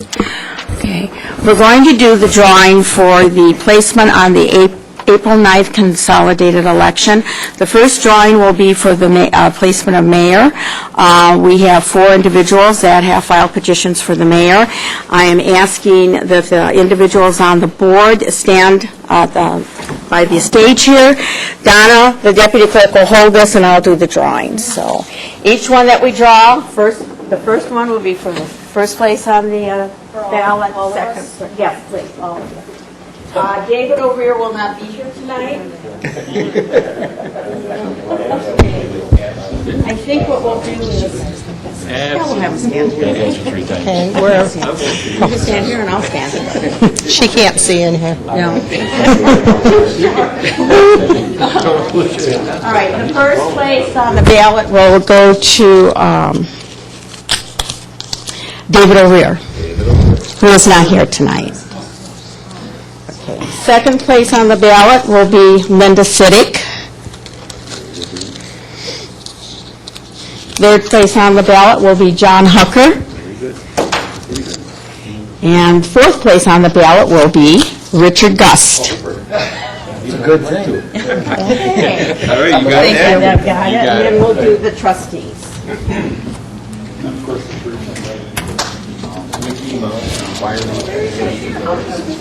Okay, we're going to do the drawing for the placement on the April 9th consolidated election. The first drawing will be for the placement of mayor. We have 4 individuals that have filed petitions for the mayor. I am asking that the individuals on the board stand by the stage here. Donna, the deputy clerk, will hold this, and I'll do the drawing. So each one that we draw, the first one will be for the first place on the ballot. Second, yes, please. All of you. David over here will not be here tonight. I think what we'll do is we'll have a stand here. Okay, where? You can stand here and I'll stand here. She can't see in here. No. All right, the first place on the ballot will go to David O'Rear, who is not here tonight. Okay. Second place on the ballot will be Linda Siddick. Third place on the ballot will be John Hucker. And fourth place on the ballot will be Richard Gust. It's a good thing. Okay. All right, you got Thank you. that? I've got it. And then we'll do the trustees.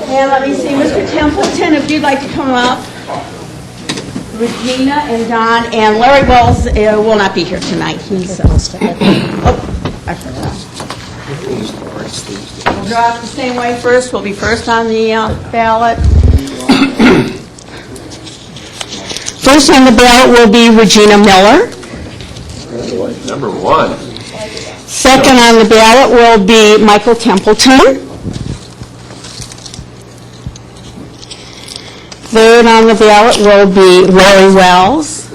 And let me see, Mr. Templeton, if you'd like to come up. Regina and Don, and Larry Wells will not be here tonight. He's I forgot. We'll draw it the same way first. We'll be first on the ballot. First on the ballot will be Regina Miller. Number 1. Second on the ballot will be Michael Templeton. Third on the ballot will be Larry Wells.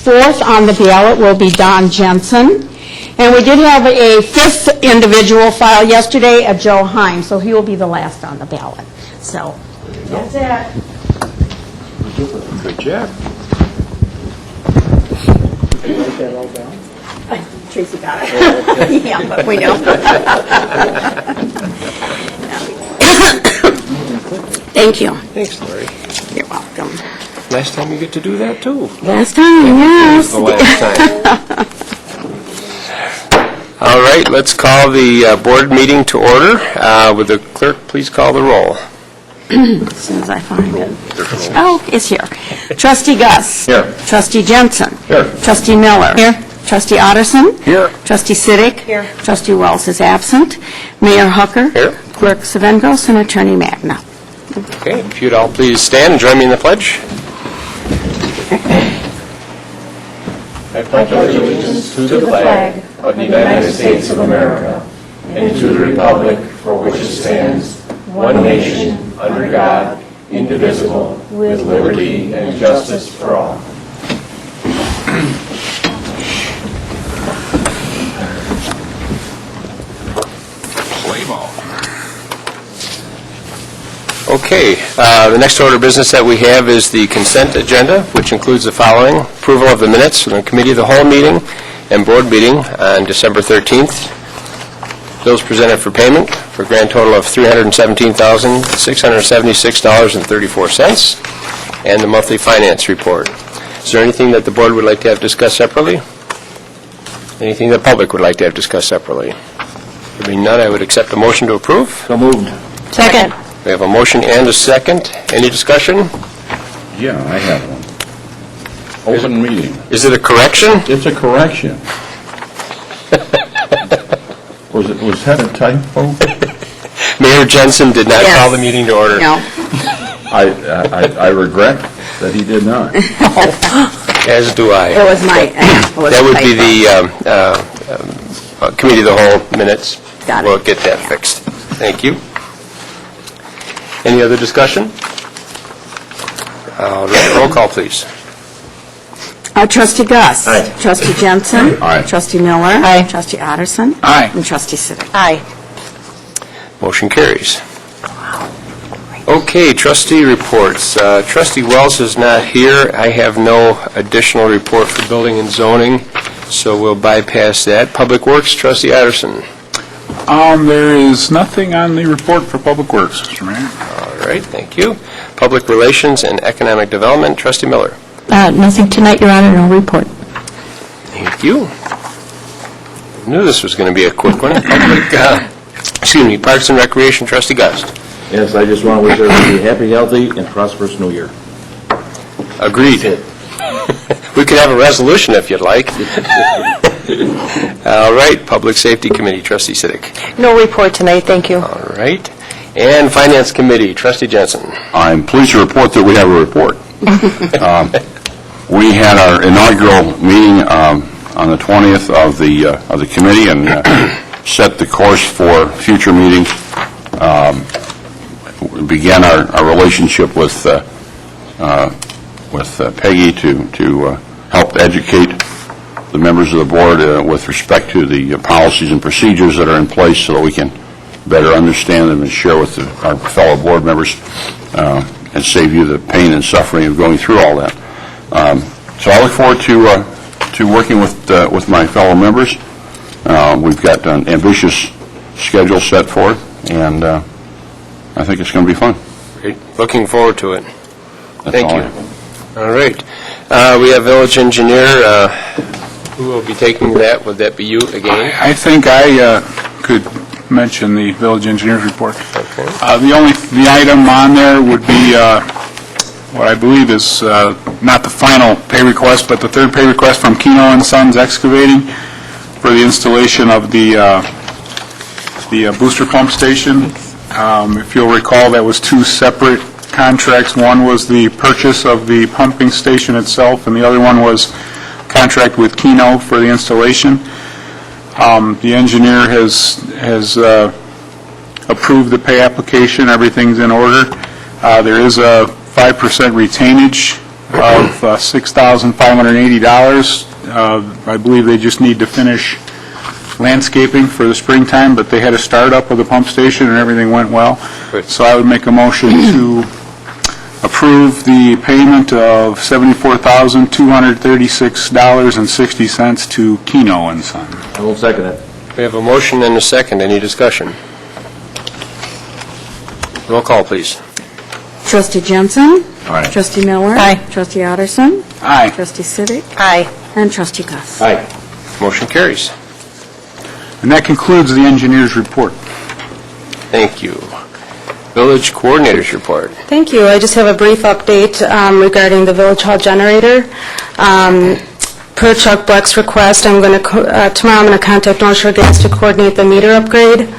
Fourth on the ballot will be Don Jensen. And we did have a 5th individual file yesterday, Joe Heim, so he will be the last on the ballot. So that's it. Good job. Can you write that all down? Tracy got it. Yeah, but we know. Thank you. Thanks, Larry. You're welcome. Last time you get to do that, too. Last time, yes. The last time. All right, let's call the board meeting to order. Would the clerk please call the roll? As soon as I find it. Oh, it's here. Trustee Gus. Here. Trustee Jensen. Here. Trustee Miller. Here. Trustee Otterson. Here. Trustee Siddick. Here. Trustee Wells is absent. Mayor Hucker. Here. Clerk Savengos and Attorney Magna. Okay, if you'd all please stand and join me in the pledge. I pledge allegiance to the flag of the United States of America and to the republic for which it stands, one nation, under God, indivisible, with liberty and justice for all. Play ball. Okay, the next order of business that we have is the consent agenda, which includes the following: approval of the minutes from the Committee of the Whole meeting and board meeting on December 13th. Bills presented for payment for a grand total of $317,676.34, and the monthly finance report. Is there anything that the board would like to have discussed separately? Anything the public would like to have discussed separately? There being none, I would accept the motion to approve. So moved. Second. We have a motion and a second. Any discussion? Yeah, I have one. Open meeting. Is it a correction? It's a correction. Was that a typo? Mayor Jensen did not Yes. call the meeting to order. No. I regret that he did not. As do I. It was my... That would be the Committee of the Whole minutes. Got it. We'll get that fixed. Thank you. Any other discussion? Roll call, please. Trustee Gus. Aye. Trustee Jensen. Aye. Trustee Miller. Aye. Trustee Otterson. Aye. And Trustee Siddick. Aye. Motion carries. Okay, trustee reports. Trustee Wells is not here. I have no additional report for building and zoning, so we'll bypass that. Public Works, Trustee Otterson. There is nothing on the report for Public Works, Mr. Mayor. All right, thank you. Public Relations and Economic Development, Trustee Miller. Nothing tonight, Your Honor, no report. Thank you. Knew this was going to be a quick one. Parks and Recreation, Trustee Gust. Yes, I just want to wish everybody a happy, healthy, and prosperous New Year. Agreed. We could have a resolution if you'd like. All right, Public Safety Committee, Trustee Siddick. No report tonight, thank you. All right. And Finance Committee, Trustee Jensen. I'm pleased to report that we have a report. We had our inaugural meeting on the 20th of the committee and set the course for future meetings. We began our relationship with Peggy to help educate the members of the board with respect to the policies and procedures that are in place so that we can better understand them and share with our fellow board members and save you the pain and suffering of going through all that. So I look forward to working with my fellow members. We've got an ambitious schedule set for it, and I think it's going to be fun. Great. Looking forward to it. That's Thank all you. I have. All right. We have Village Engineer. Who will be taking that? Would that be you again? I think I could mention the village engineer's report. Okay. The item on there would be what I believe is not the final pay request, but the third pay request from Keno and Sons Excavating for the installation of the booster pump station. If you'll recall, that was two separate contracts. One was the purchase of the pumping station itself, and the other one was contract with Keno for the installation. The engineer has approved the pay application. Everything's in order. There is a 5% retainage of $6,580. I believe they just need to finish landscaping for the springtime, but they had a startup of the pump station and everything went well. Good. So I would make a motion to approve the payment of $74,236.60 to Keno and Son. I will second it. We have a motion and a second. Any discussion? Roll call, please. Trustee Jensen? Aye. Trustee Miller? Aye. Trustee Otterston? Aye. Trustee Siddick? Aye. And Trustee Gus. Aye. Motion carries. And that concludes the engineer's report. Thank you. Village Coordinator's report. Thank you. I just have a brief update regarding the Village Hall generator. Per Chuck Black's request, tomorrow I'm going to contact North Shore Gas to coordinate the meter upgrade.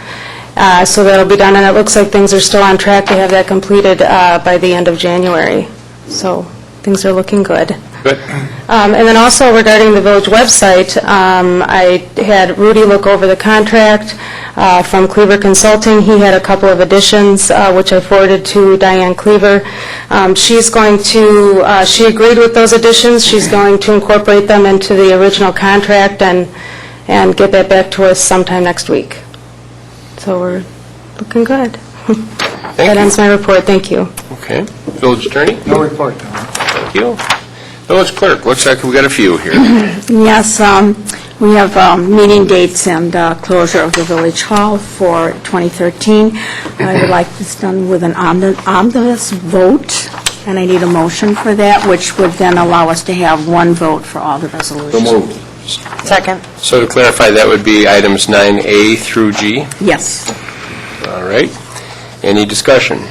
So that'll be done, and it looks like things are still on track to have that completed by the end of January. So things are looking good. Good. And then also regarding the village website, I had Rudy look over the contract from Cleaver Consulting. He had a couple of additions, which I forwarded to Diane Cleaver. She's going to, she agreed with those additions. She's going to incorporate them into the original contract and get that back to us sometime next week. So we're looking good. That ends my report. Thank you. Okay. Village Attorney? No report. Thank you. Village Clerk, looks like we got a few here. Yes, we have meeting dates and closure of the Village Hall for 2013. I would like this done with an omnibus vote, and I need a motion for that, which would then allow us to have one vote for all the resolutions. So moved. Second. So to clarify, that would be items 9A through G. Yes. All right. Any discussion?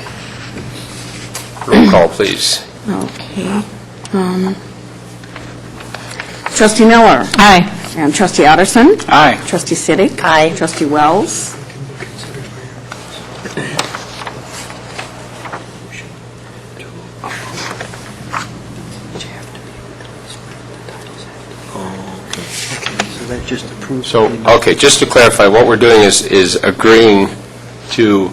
Roll call, please. Okay. Trustee Miller? Aye. And Trustee Otterston? Aye. Trustee Siddick? Aye. Trustee Wells? So that just approves. So, okay, just to clarify, what we're doing is agreeing to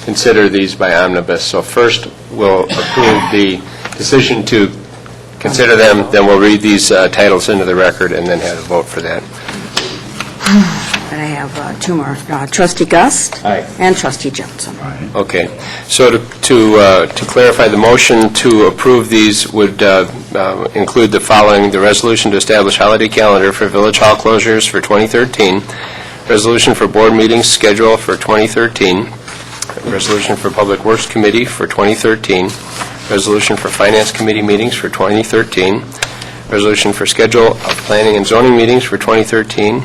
consider these by omnibus. So first, we'll approve the decision to consider them, then we'll read these titles into the record, and then have a vote for that. And I have two more. Trustee Gust? Aye. And Trustee Jensen. Okay. So to clarify, the motion to approve these would include the following: the resolution to establish holiday calendar for Village Hall closures for 2013, Resolution for board meetings schedule for 2013. Resolution for Public Works Committee for 2013. Resolution for Finance Committee meetings for 2013. Resolution for schedule of planning and zoning meetings for 2013.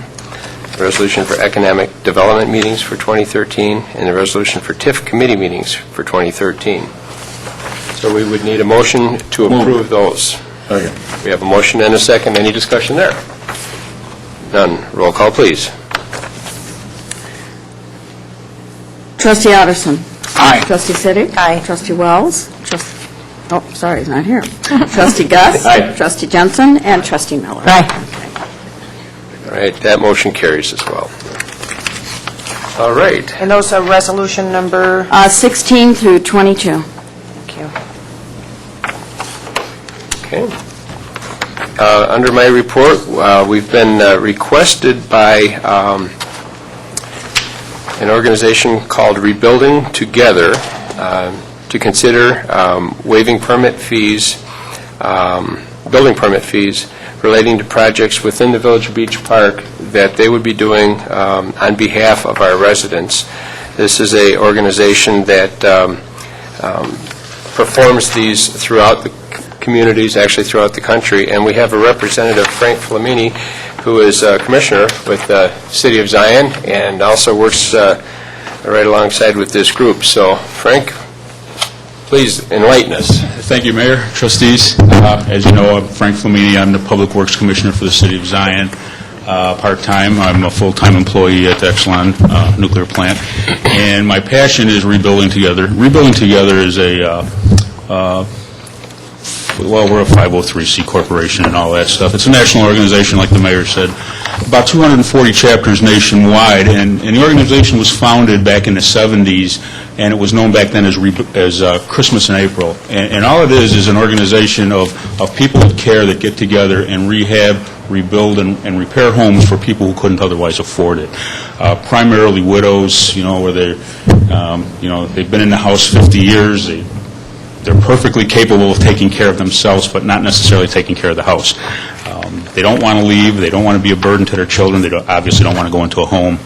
Resolution for Economic Development meetings for 2013. And the resolution for TIF committee meetings for 2013. So we would need a motion to approve those. We have a motion and a second. Any discussion there? None. Roll call, please. Trustee Otterston. Aye. Trustee Siddick. Aye. Trustee Wells. Sorry, he's not here. Trustee Gus. Aye. Trustee Jensen, and Trustee Miller. All right, that motion carries as well. All right. And those are resolution number, 16 through 22. thank you. Okay. Under my report, we've been requested by an organization called Rebuilding Together to consider waiving permit fees, building permit fees relating to projects within the Village of Beach Park that they would be doing on behalf of our residents. This is an organization that performs these throughout the communities, actually throughout the country, and we have a representative, Frank Flamini, who is a commissioner with the City of Zion and also works right alongside with this group. So, Frank, please enlighten us. Thank you, Mayor, trustees. As you know, I'm Frank Flamini. I'm the Public Works Commissioner for the City of Zion. Part-time, I'm a full-time employee at the Exelon nuclear plant, and my passion is Rebuilding Together. Rebuilding Together is we're a 503c corporation and all that stuff. It's a national organization, like the mayor said, about 240 chapters nationwide, and the organization was founded back in the 70s, and it was known back then as Christmas in April. And all it is an organization of people that care, that get together and rehab, rebuild, and repair homes for people who couldn't otherwise afford it. Primarily widows, where they've been in the house 50 years, they're perfectly capable of taking care of themselves, but not necessarily taking care of the house. They don't want to leave. They don't want to be a burden to their children. They obviously don't want to go into a home.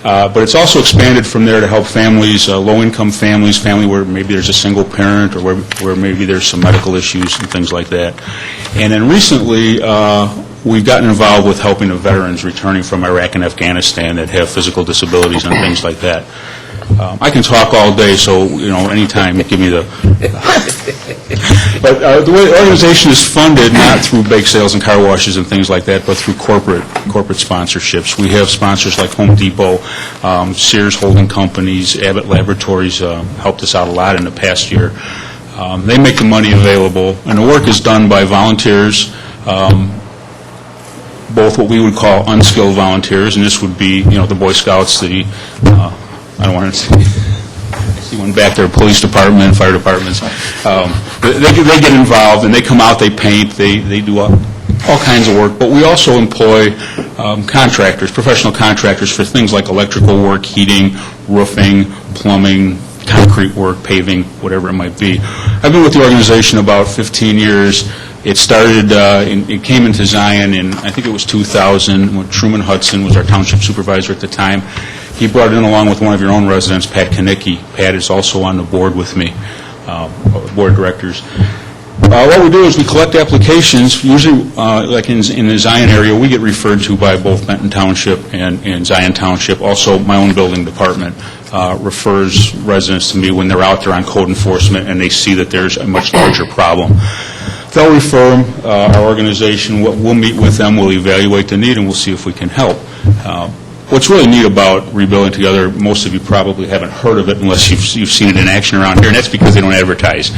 But it's also expanded from there to help families, low-income families, family where maybe there's a single parent or where maybe there's some medical issues and things like that. And then recently, we've gotten involved with helping the veterans returning from Iraq and Afghanistan that have physical disabilities and things like that. I can talk all day, so, anytime, give me the... But the way the organization is funded, not through bake sales and car washes and things like that, but through corporate sponsorships. We have sponsors like Home Depot, Sears Holding Companies, Abbott Laboratories helped us out a lot in the past year. They make the money available, and the work is done by volunteers, both what we would call unskilled volunteers, and this would be, the Boy Scouts, I don't want to see one back there, police department, fire departments. They get involved, and they come out, they paint, they do all kinds of work. But we also employ contractors, professional contractors for things like electrical work, heating, roofing, plumbing, concrete work, paving, whatever it might be. I've been with the organization about 15 years. It started, it came into Zion in, I think it was 2000, when Truman Hudson was our township supervisor at the time. He brought it in along with one of your own residents, Pat Kanicki. Pat is also on the board with me, board of directors. What we do is we collect applications, usually like in the Zion area, we get referred to by both Benton Township and Zion Township. Also, my own building department refers residents to me when they're out there on code enforcement and they see that there's a much larger problem. They'll refer them, our organization, we'll meet with them, we'll evaluate the need, and we'll see if we can help. What's really neat about Rebuilding Together, most of you probably haven't heard of it unless you've seen it in action around here, and that's because they don't advertise.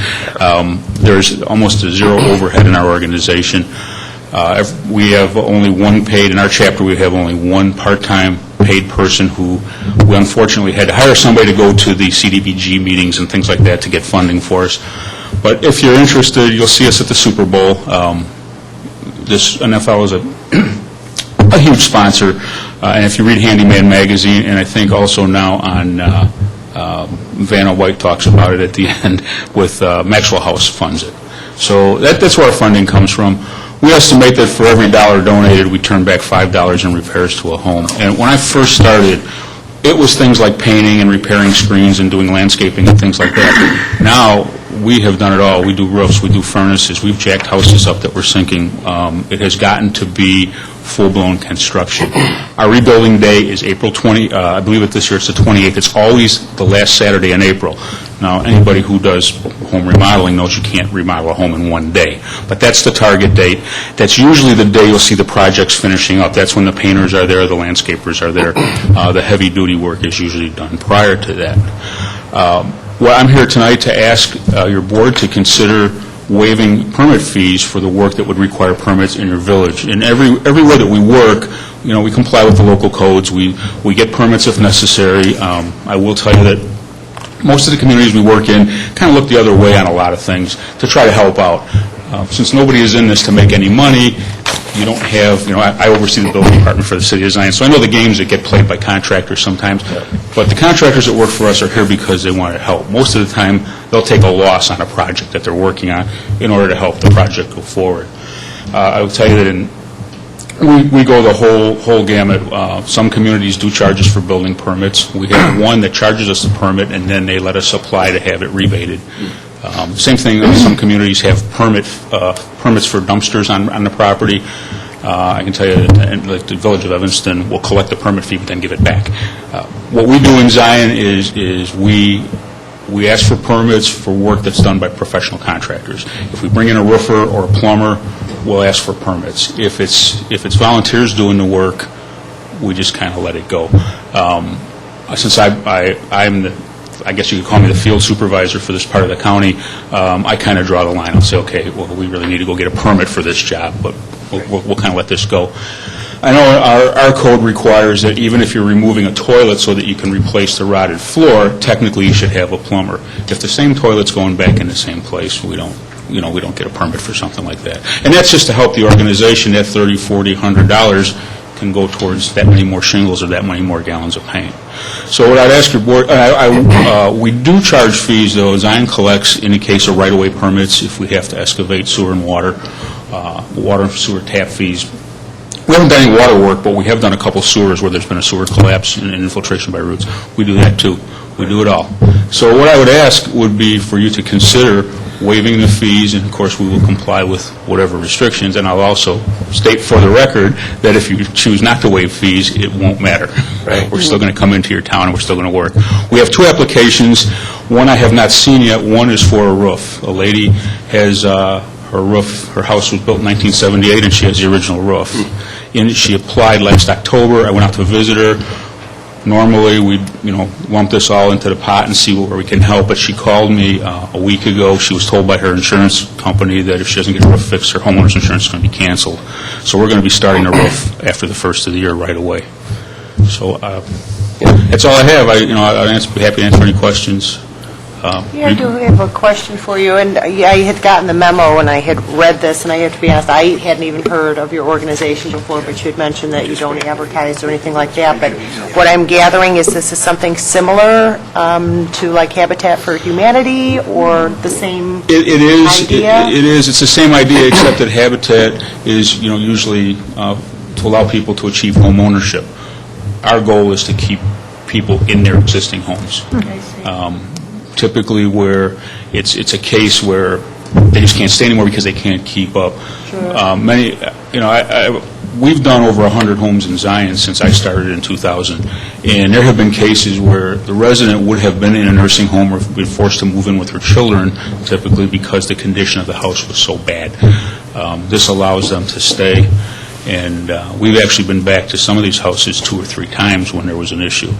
There's almost a zero overhead in our organization. We have only one paid, in our chapter we have only one part-time paid person who we unfortunately had to hire somebody to go to the CDBG meetings and things like that to get funding for us. But if you're interested, you'll see us at the Super Bowl. This NFL is a huge sponsor, and if you read Handyman Magazine, and I think also now on Vanna White talks about it at the end with Maxwell House funds it. So that's where our funding comes from. we estimate that for every dollar donated, we turn back $5 in repairs to a home. And when I first started, it was things like painting and repairing screens and doing landscaping and things like that. Now, we have done it all. We do roofs, we do furnaces, we've jacked houses up that we're sinking. It has gotten to be full-blown construction. Our rebuilding day is April 20, I believe it this year it's the 28th. It's always the last Saturday in April. Now, anybody who does home remodeling knows you can't remodel a home in one day. But that's the target date. That's usually the day you'll see the projects finishing up. That's when the painters are there, the landscapers are there. The heavy-duty work is usually done prior to that. Well, I'm here tonight to ask your board to consider waiving permit fees for the work that would require permits in your village. In everywhere that we work, we comply with the local codes. We get permits if necessary. I will tell you that most of the communities we work in kind of look the other way on a lot of things to try to help out. Since nobody is in this to make any money, you don't have, I oversee the building department for the city of Zion, so I know the games that get played by contractors sometimes, but the contractors that work for us are here because they want to help. Most of the time, they'll take a loss on a project that they're working on in order to help the project go forward. I will tell you that we go the whole gamut. Some communities do charge us for building permits. We have one that charges us the permit, and then they let us apply to have it rebated. Same thing, some communities have permits for dumpsters on the property. I can tell you that like the Village of Evanston will collect the permit fee but then give it back. What we do in Zion is we ask for permits for work that's done by professional contractors. If we bring in a roofer or a plumber, we'll ask for permits. If it's volunteers doing the work, we just kind of let it go. Since I'm I guess you could call me the field supervisor for this part of the county, I kind of draw the line. I'll say, okay, well, we really need to go get a permit for this job, but we'll kind of let this go. I know our code requires that even if you're removing a toilet so that you can replace the rotted floor, technically you should have a plumber. If the same toilet's going back in the same place, we don't get a permit for something like that. And that's just to help the organization. That $30, $40, $100 can go towards that many more shingles or that many more gallons of paint. So what I'd ask your board, we do charge fees, though. Zion collects in the case of right-of-way permits if we have to excavate sewer and water and sewer tap fees. We haven't done any water work, but we have done a couple sewers where there's been a sewer collapse and infiltration by roots. We do that, too. We do it all. So what I would ask would be for you to consider waiving the fees, and of course we will comply with whatever restrictions, and I'll also state for the record that if you choose not to waive fees, it won't matter. Right. We're still going to come into your town and we're still going to work. We have two applications. One I have not seen yet. One is for a roof. A lady has her roof, her house was built in 1978 and she has the original roof. And she applied last October. I went out to visit her. Normally, we'd, lump this all into the pot and see where we can help, but she called me a week ago. She was told by her insurance company that if she doesn't get her roof fixed, her homeowner's insurance is going to be canceled. So we're going to be starting the roof after the first of the year right away. So that's all I have. I'd be happy to answer any questions. Yeah, I do have a question for you, and I had gotten the memo and I had read this, and I have to be honest, I hadn't even heard of your organization before, but you had mentioned that you don't advertise or anything like that, but what I'm gathering is this is something similar to like Habitat for Humanity, or the same idea? It is. It's the same idea, except that Habitat is, usually to allow people to achieve home ownership. Our goal is to keep people in their existing homes. I see. Typically where it's a case where they just can't stay anymore because they can't keep up. Sure. We've done over 100 homes in Zion since I started in 2000, and there have been cases where the resident would have been in a nursing home or been forced to move in with her children, typically because the condition of the house was so bad. This allows them to stay, and we've actually been back to some of these houses 2 or 3 times when there was an issue.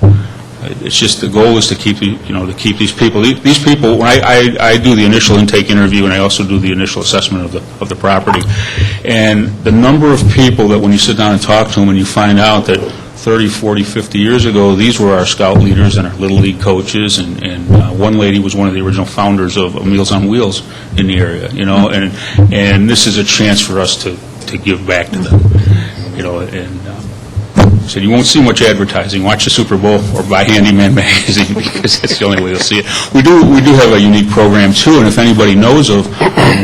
It's just the goal is to keep these people. These people, when I do the initial intake interview and I also do the initial assessment of the property, and the number of people that when you sit down and talk to them and you find out that 30, 40, 50 years ago, these were our scout leaders and our Little League coaches, and one lady was one of the original founders of Meals on Wheels in the area, and this is a chance for us to give back to them, and said you won't see much advertising. Watch the Super Bowl or buy Handyman magazine because that's the only way you'll see it. We do have a unique program too, and if anybody knows of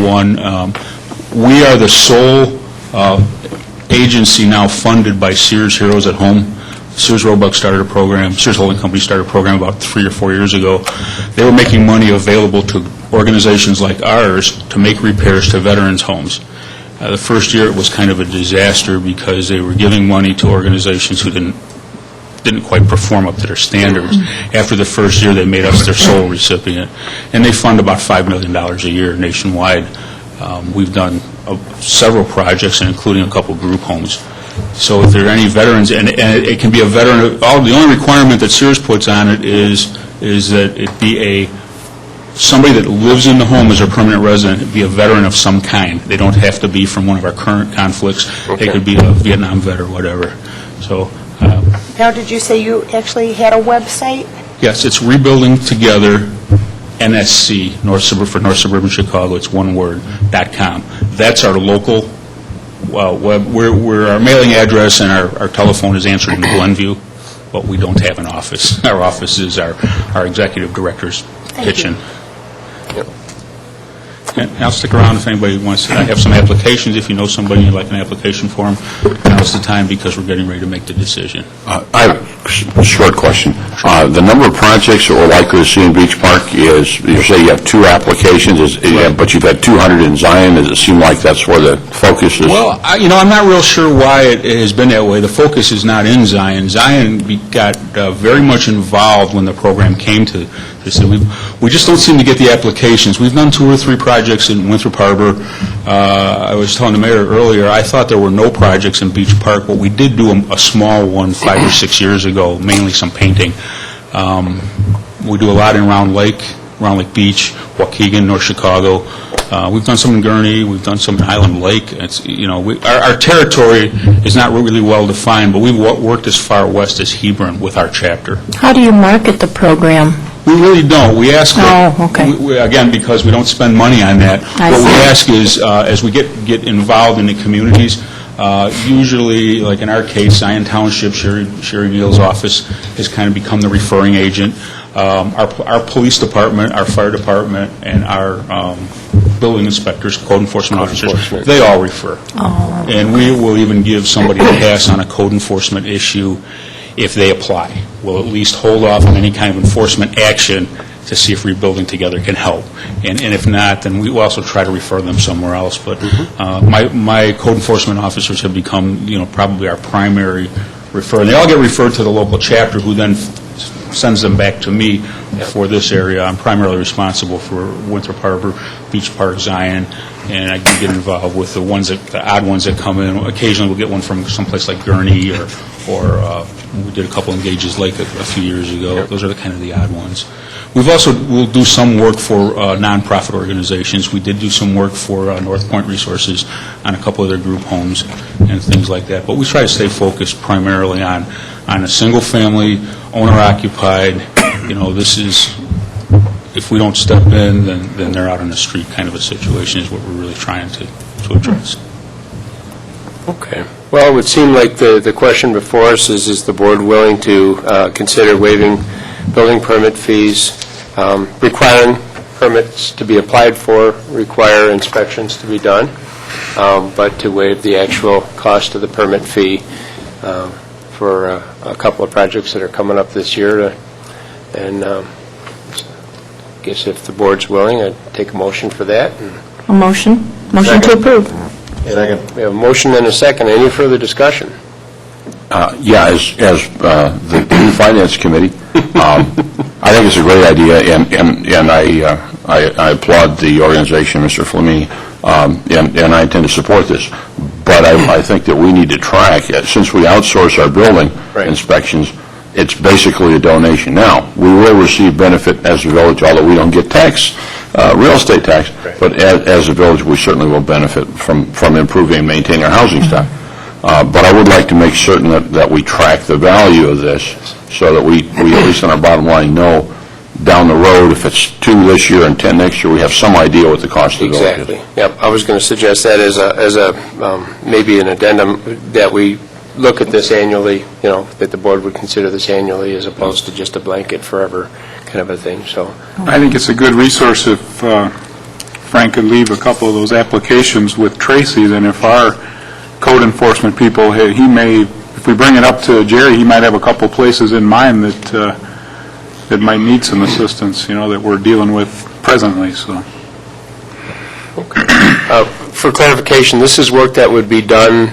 one, we are the sole agency now funded by Sears Heroes at Home. Sears Roebuck started a program, Sears Holding Company started a program about 3 or 4 years ago. They were making money available to organizations like ours to make repairs to veterans' homes. The first year it was kind of a disaster because they were giving money to organizations who didn't quite perform up to their standards. After the first year, they made us their sole recipient, and they fund about $5 million a year nationwide. We've done several projects, including a couple group homes. So if there are any veterans, and it can be a veteran, the only requirement that Sears puts on it is that it be somebody that lives in the home as a permanent resident, be a veteran of some kind. They don't have to be from one of our current conflicts. They could be a Vietnam vet or whatever. So. Now, did you say you actually had a website? Yes, it's Rebuilding Together, NSC, for North Suburban Chicago. It's one word, .com. That's our local web. We're our mailing address and our telephone is answered in Glenview, but we don't have an office. Our office is our executive director's kitchen. And I'll stick around if anybody wants to. I have some applications. If you know somebody you'd like an application for them, now's the time because we're getting ready to make the decision. I have a short question. The number of projects that we're likely to see in Beach Park is, you say you have 2 applications, but you've had 200 in Zion. Does it seem like that's where the focus is? Well, I'm not real sure why it has been that way. The focus is not in Zion. Zion got very much involved when the program came to this. We just don't seem to get the applications. We've done 2 or 3 projects in Winthrop Harbor. I was telling the mayor earlier, I thought there were no projects in Beach Park, but we did do a small one 5 or 6 years ago, mainly some painting. We do a lot in Round Lake Beach, Waukegan, North Chicago. We've done some in Gurnee. We've done some in Highland Lake. It's, our territory is not really well defined, but we've worked as far west as Hebron with our chapter. How do you market the program? We really don't. We ask, okay. Again, because we don't spend money on that, what we ask is, as we get involved in the communities, usually, like in our case, Zion Township, Sherry Neal's office has kind of become the referring agent. Our police department, our fire department, and our building inspectors, code enforcement officers, they all refer. And we will even give somebody a pass on a code enforcement issue if they apply. We'll at least hold off on any kind of enforcement action to see if Rebuilding Together can help. And if not, then we will also try to refer them somewhere else. But my code enforcement officers have become, probably our primary referrer. And they all get referred to the local chapter, who then sends them back to me for this area. I'm primarily responsible for Winthrop Harbor, Beach Park, Zion, and I do get involved with the odd ones that come in. Occasionally we'll get one from someplace like Gurnee, or we did a couple in Gages Lake a few years ago. Those are the odd ones. We'll do some work for nonprofit organizations. We did do some work for North Point Resources on a couple of their group homes and things like that. But we try to stay focused primarily on a single family, owner-occupied. This is, if we don't step in, then they're out on the street kind of a situation is what we're really trying to address. Okay. Well, it would seem like the question before us is the board willing to consider waiving building permit fees, requiring permits to be applied for, require inspections to be done, but to waive the actual cost of the permit fee for a couple of projects that are coming up this year. And I guess if the board's willing, I'd take a motion for that. A motion? Motion to approve. We have a motion and a second. Any further discussion? As the new Finance Committee, I think it's a great idea, and I applaud the organization, Mr. Flamini, and I intend to support this. But I think that we need to track, since we outsource our building inspections, it's basically a donation. Now, we will receive benefit as a village, although we don't get real estate tax, but as a village, we certainly will benefit from improving and maintaining our housing stock. But I would like to make certain that we track the value of this so that we at least on our bottom line, know down the road, if it's 2 this year and 10 next year, we have some idea what the cost of the village is. Exactly. Yep. I was going to suggest that as a maybe an addendum, that we look at this annually, that the board would consider this annually as opposed to just a blanket forever kind of a thing. So I think it's a good resource if Frank could leave a couple of those applications with Tracy, then if our code enforcement people, he may, if we bring it up to Jerry, he might have a couple places in mind that might need some assistance, that we're dealing with presently, so. For clarification, this is work that would be done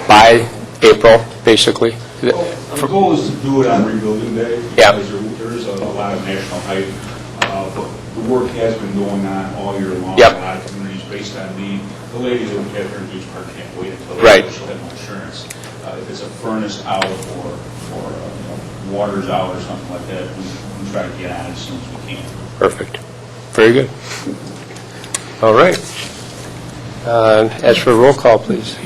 by April, basically? Our goal is to do it on rebuilding day. Yeah. Because there is a lot of national hype, but the work has been going on all year long. Yep. In a lot of communities, based on the lady that we have here in Beach Park can't wait until Right. she'll have no insurance. If it's a furnace out or water's out or something like that, we try to get on it as soon as we can. Perfect. Very good. All right. As for roll call, please.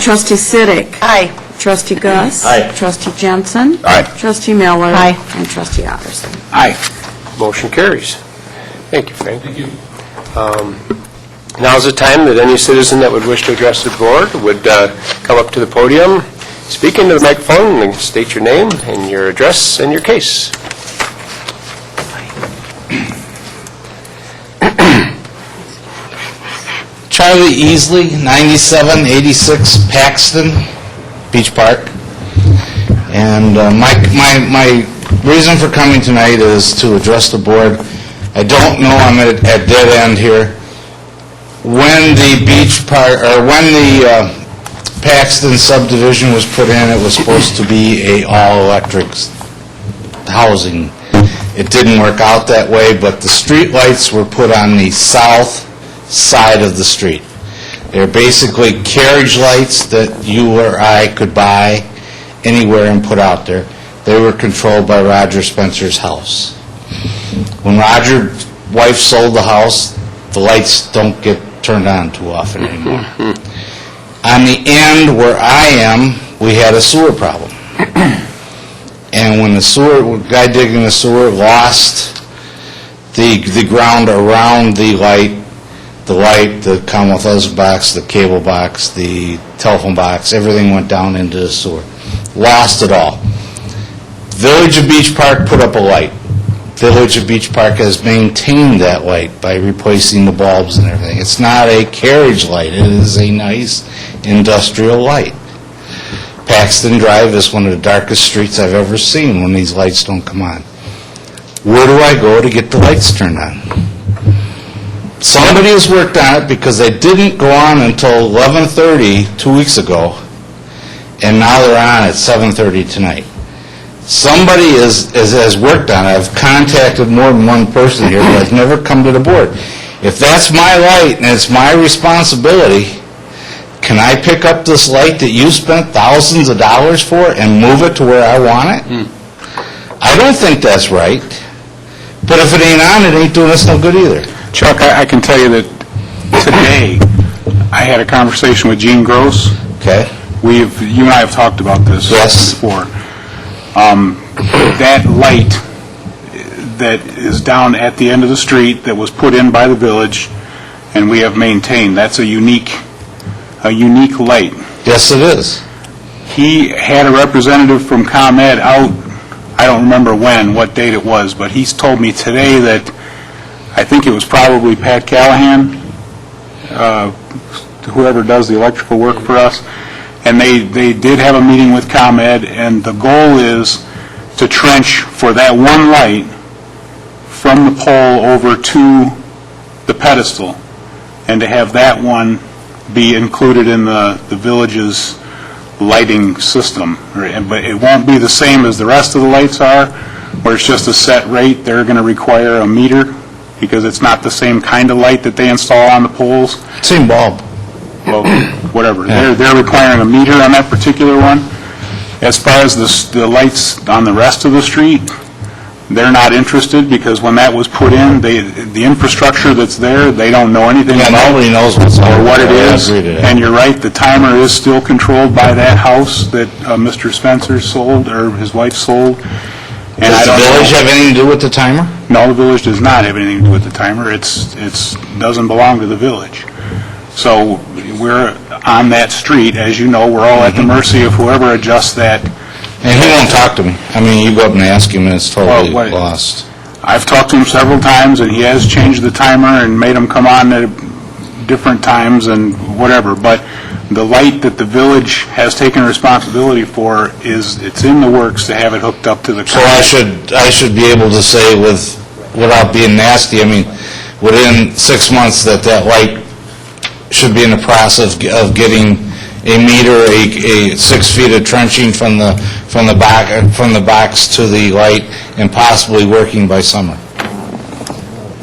Trustee Siddick. Aye. Trustee Gus. Aye. Trustee Jensen. Aye. Trustee Miller. Aye. And Trustee Otterson. Aye. Motion carries. Thank you, Frank. Thank you. Now's the time that any citizen that would wish to address the board would come up to the podium, speak into the microphone, and state your name and your address and your case. Charlie Easley, 9786 Paxton, Beach Park. And my reason for coming tonight is to address the board. I don't know, I'm at dead end here. When the Beach Park, or when the Paxton subdivision was put in, it was supposed to be a all-electric housing. It didn't work out that way, but the street lights were put on the south side of the street. They're basically carriage lights that you or I could buy anywhere and put out there. They were controlled by Roger Spencer's house. When Roger's wife sold the house, the lights don't get turned on too often anymore. On the end where I am, we had a sewer problem. And when the guy digging the sewer lost the ground around the light, the Commonwealth Edison box, the cable box, the telephone box, everything went down into the sewer. Lost it all. Village of Beach Park put up a light. Village of Beach Park has maintained that light by replacing the bulbs and everything. It's not a carriage light. It is a nice industrial light. Paxton Drive is one of the darkest streets I've ever seen when these lights don't come on. Where do I go to get the lights turned on? Somebody has worked on it because they didn't go on until 11:30 2 weeks ago, and now they're on at 7:30 tonight. Somebody has worked on it. I've contacted more than one person here, but I've never come to the board. If that's my light and it's my responsibility, can I pick up this light that you spent thousands of dollars for and move it to where I want it? I don't think that's right. But if it ain't on, it ain't doing us no good either. Chuck, I can tell you that today, I had a conversation with Gene Gross. Okay? You and I have talked about this Yes. before. That light that is down at the end of the street that was put in by the village and we have maintained, that's a unique light. Yes, it is. He had a representative from ComEd out, I don't remember what date it was, but he's told me today that I think it was probably Pat Callahan, whoever does the electrical work for us, and they did have a meeting with ComEd, and the goal is to trench for that one light from the pole over to the pedestal, and to have that one be included in the village's lighting system. But it won't be the same as the rest of the lights are, where it's just a set rate. They're going to require a meter, because it's not the same kind of light that they install on the poles. Same bulb. Well, whatever. They're requiring a meter on that particular one. As far as the lights on the rest of the street, they're not interested, because when that was put in, the infrastructure that's there, they don't know anything Yeah, about nobody knows what's on or what it I is. agree to that. And you're right, the timer is still controlled by that house that Mr. Spencer sold, or his wife sold. And Does I the don't know- village have anything to do with the timer? No, the village does not have anything to do with the timer. It doesn't belong to the village. So we're on that street, as you know, we're all at the mercy of whoever adjusts that. And he won't talk to me. I mean, you go up and ask him, and it's totally Well, what- lost. I've talked to him several times, and he has changed the timer and made them come on at different times and whatever. But the light that the village has taken responsibility for it's in the works to have it hooked up to the... So I should be able to say without being nasty, I mean, within 6 months that light should be in the process of getting a meter, a 6 feet of trenching from the box to the light, and possibly working by summer.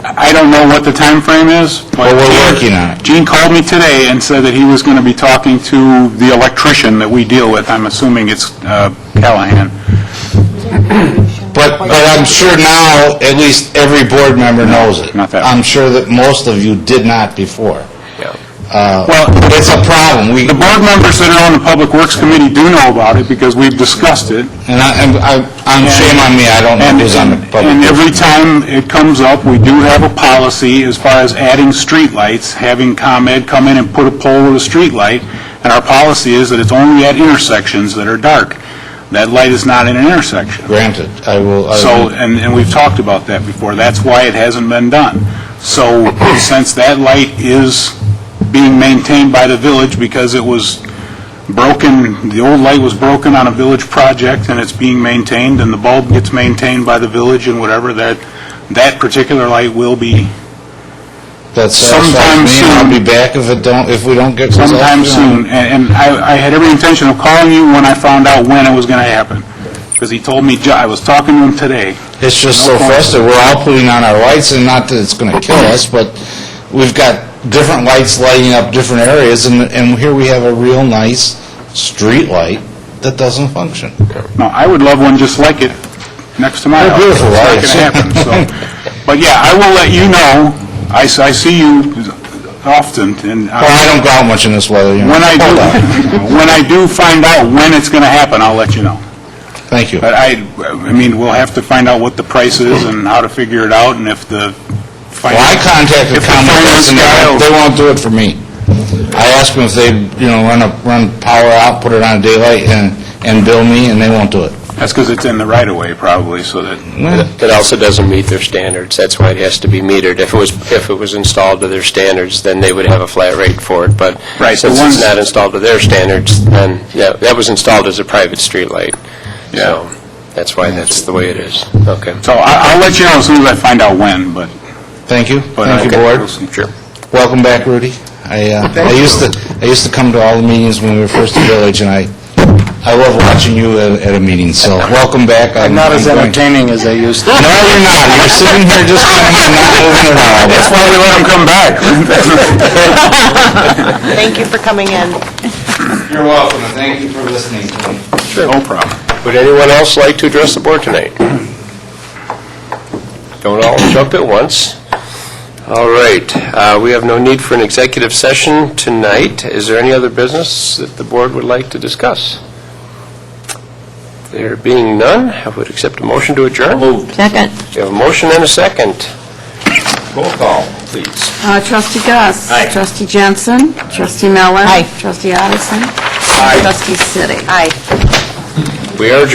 I don't know what the time frame is, but Well, we're working on it. Gene called me today and said that he was going to be talking to the electrician that we deal with. I'm assuming it's Callahan. But I'm sure now, at least every board member knows it. Not that I'm sure that most of you did not before. Well, It's a problem. the board members that are on the Public Works Committee do know about it because we've discussed it. I'm shame on me, I don't know who's on the public. And every time it comes up, we do have a policy as far as adding streetlights, having ComEd come in and put a pole with a streetlight, and our policy is that it's only at intersections that are dark. That light is not in an intersection. Granted, I will... So, and we've talked about that before, that's why it hasn't been done. So, since that light is being maintained by the village because it was broken, the old light was broken on a village project, and it's being maintained, and the bulb gets maintained by the village and whatever, that particular light will be That sometime satisfies me, and I'll soon. be back if we don't get results. sometime soon. And I had every intention of calling you when I found out when it was going to happen, because he told me, I was talking to him today. It's just so frustrating. We're all putting on our lights, and not that it's going to kill us, but we've got different lights lighting up different areas, and here we have a real nice street light that doesn't function. No, I would love one just like it next to my They're house. beautiful It's not lights. going to happen, so. But yeah, I will let you know. I see you often, and Well, I don't go out much in this weather, you know. when I Hold on. do, when I do find out when it's going to happen, I'll let you know. Thank you. But I mean, we'll have to find out what the price is and how to figure it out, and if the... Well, I contacted if the Comcast, and finance guy- they won't do it for me. I asked them if they'd, run power out, put it on daylight, and bill me, and they won't do it. That's because it's in the right-of-way, probably, so that... It also doesn't meet their standards. That's why it has to be metered. If it was installed to their standards, then they would have a flat rate for it. But Right, the since ones- it's not installed to their standards, then, yeah, that was installed as a private streetlight. Yeah. So that's why that's the way it is. Okay. So I'll let you know as soon as I find out when, but... Thank you. but Thank you, okay, board. we'll see. Sure. Welcome back, Rudy. I used to come to all the meetings when we were first a village, and I love watching you at a meeting, so welcome back. I'm not as going- entertaining as I used to. No, you're not. You're sitting here just kind of not moving at all. That's why we let him come back. Thank you for coming in. You're welcome, and thank you for listening to me. No problem. Would anyone else like to address the board tonight? Don't all jump at once. All right. We have no need for an executive session tonight. Is there any other business that the board would like to discuss? There being none, I would accept a motion to adjourn. Second. We have a motion and a second. Roll call, please. Trustee Gus. Aye. Trustee Jensen. Trustee Miller. Aye. Trustee Addison. Aye. Trustee City. Aye. We are adjourned.